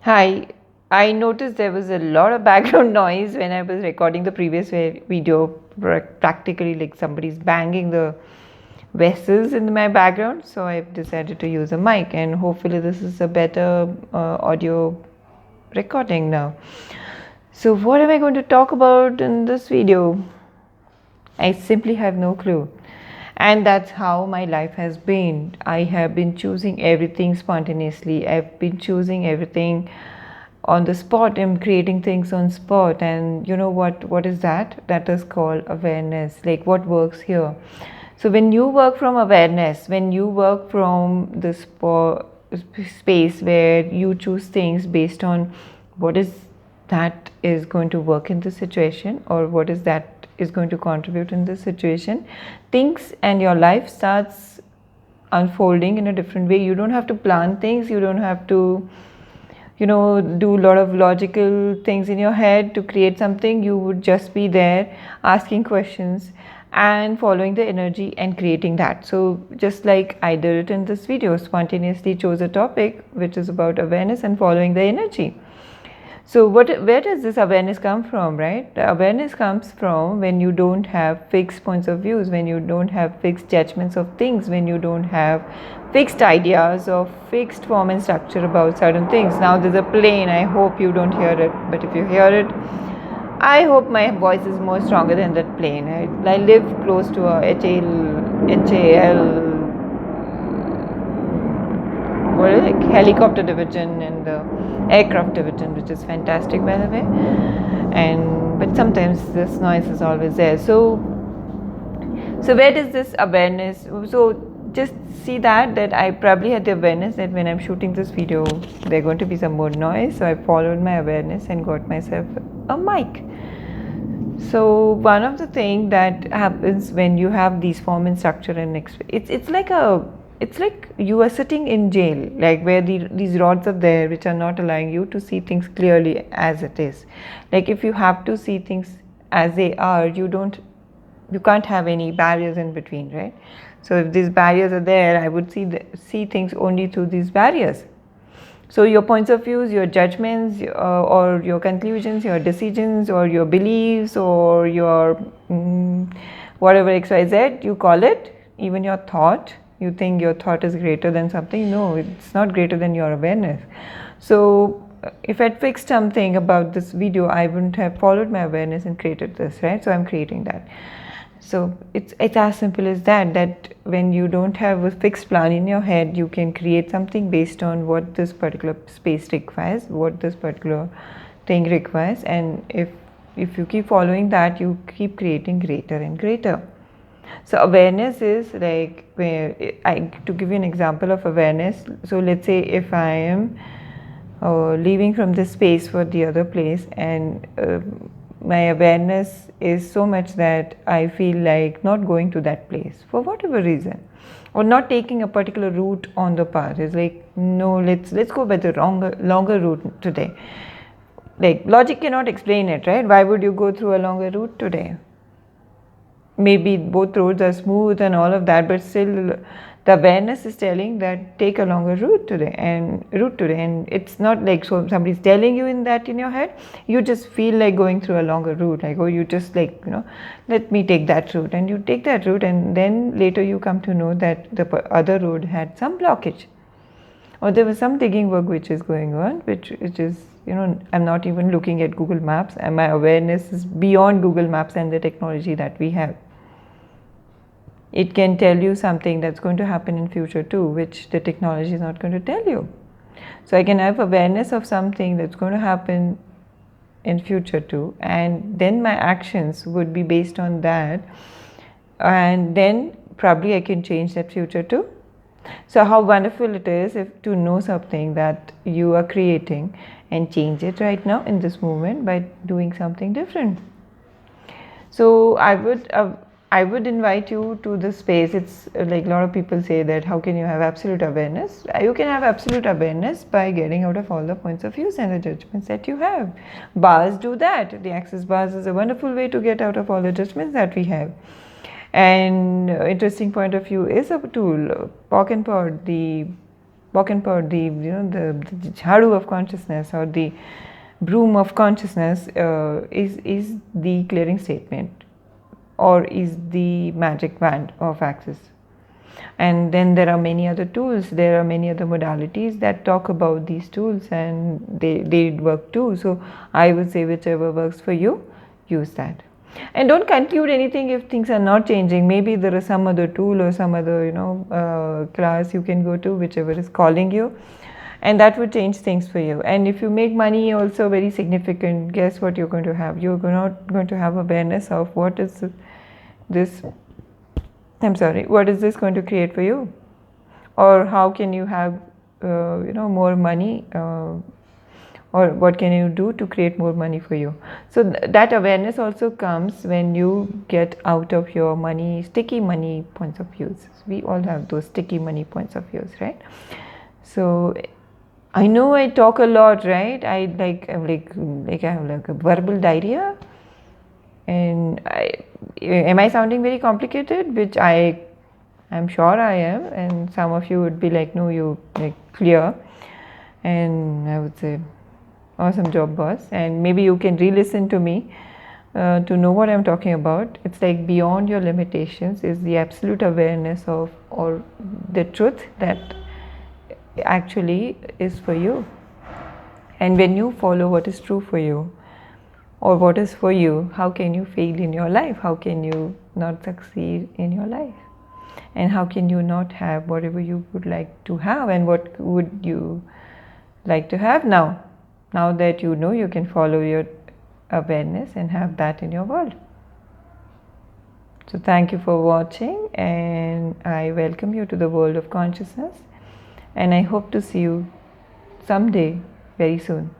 Hi, I noticed there was a lot of background noise when I was recording the previous video. Practically, like somebody's banging the vessels in my background. So I've decided to use a mic, and hopefully, this is a better audio recording now. So, what am I going to talk about in this video? I simply have no clue. And that's how my life has been. I have been choosing everything spontaneously. I've been choosing everything on the spot. I'm creating things on spot. And you know what is that? That is called awareness. Like what works here. So when you work from awareness, when you work from the space where you choose things based on what is that is going to work in this situation, or what is that is going to contribute in this situation, things and your life starts unfolding in a different way. You don't have to plan things, you don't have to do a lot of logical things in your head to create something. You would just be there asking questions and following the energy and creating that. So just like I did it in this video, spontaneously chose a topic which is about awareness and following the energy. So where does this awareness come from, right? The awareness comes from when you don't have fixed points of views, when you don't have fixed judgments of things, when you don't have fixed ideas or fixed form and structure about certain things. Now there's a plane. I hope you don't hear it, but if you hear it, I hope my voice is more stronger than that plane. I live close to a HAL, what is it, helicopter division and the aircraft division, which is fantastic, by the way. And but sometimes this noise is always there. So where does this awareness? So just see that I probably had the awareness that when I'm shooting this video, there's going to be some more noise. So I followed my awareness and got myself a mic. So one of the things that happens when you have these form and structure and it's like you are sitting in jail, like where these rods are there which are not allowing you to see things clearly as it is. Like if you have to see things as they are, you can't have any barriers in between, right? So if these barriers are there, I would see things only through these barriers. So your points of views, your judgments, or your conclusions, your decisions, or your beliefs, or your whatever XYZ you call it, even your thought, you think your thought is greater than something. No, it's not greater than your awareness. So if I'd fixed something about this video, I wouldn't have followed my awareness and created this, right? So I'm creating that. So it's as simple as that when you don't have a fixed plan in your head, you can create something based on what this particular space requires, what this particular thing requires, and if you keep following that, you keep creating greater and greater. So awareness is like to give you an example of awareness. So let's say if I am leaving from this space for the other place, and my awareness is so much that I feel like not going to that place for whatever reason, or not taking a particular route on the path. It's like, no, let's go by the longer route today. Like logic cannot explain it, right? Why would you go through a longer route today? Maybe both roads are smooth and all of that, but still the awareness is telling that take a longer route today, and it's not like somebody's telling you in your head. You just feel like going through a longer route, like, oh, you just like, let me take that route, and you take that route, and then later you come to know that the other road had some blockage, or there was some digging work which is going on, which is, I'm not even looking at Google Maps, and my awareness is beyond Google Maps and the technology that we have. It can tell you something that's going to happen in future too, which the technology is not going to tell you. So I can have awareness of something that's going to happen in future too, and then my actions would be based on that, and then probably I can change that future too. So how wonderful it is to know something that you are creating and change it right now in this moment by doing something different. So I would invite you to this space. It's like a lot of people say that how can you have absolute awareness? You can have absolute awareness by getting out of all the points of views and the judgments that you have. Bars do that. The access bars is a wonderful way to get out of all the judgments that we have. And interesting point of view is a tool. POC and POD, the walking pod, the jhadu of consciousness or the broom of consciousness is the clearing statement or is the magic wand of access. And then there are many other tools, there are many other modalities that talk about these tools, and they work too. So I would say whichever works for you, use that. And don't conclude anything if things are not changing. Maybe there is some other tool or some other class you can go to, whichever is calling you, and that would change things for you. And if you make money also very significant, guess what you're going to have? You're not going to have awareness of what is this what is this going to create for you, or how can you have more money, or what can you do to create more money for you. So that awareness also comes when you get out of your sticky money points of views. We all have those sticky money points of views, right? So I know I talk a lot, right? I have like a verbal diarrhea. And am I sounding very complicated? Which I'm sure I am, and some of you would be like, no, you like clear. And I would say, awesome job, boss. And maybe you can re-listen to me to know what I'm talking about. It's like beyond your limitations is the absolute awareness of or the truth that actually is for you. And when you follow what is true for you, or what is for you, how can you fail in your life? How can you not succeed in your life? And how can you not have whatever you would like to have? And what would you like to have now? Now that you know, you can follow your awareness and have that in your world. So thank you for watching, and I welcome you to the world of consciousness, and I hope to see you someday very soon.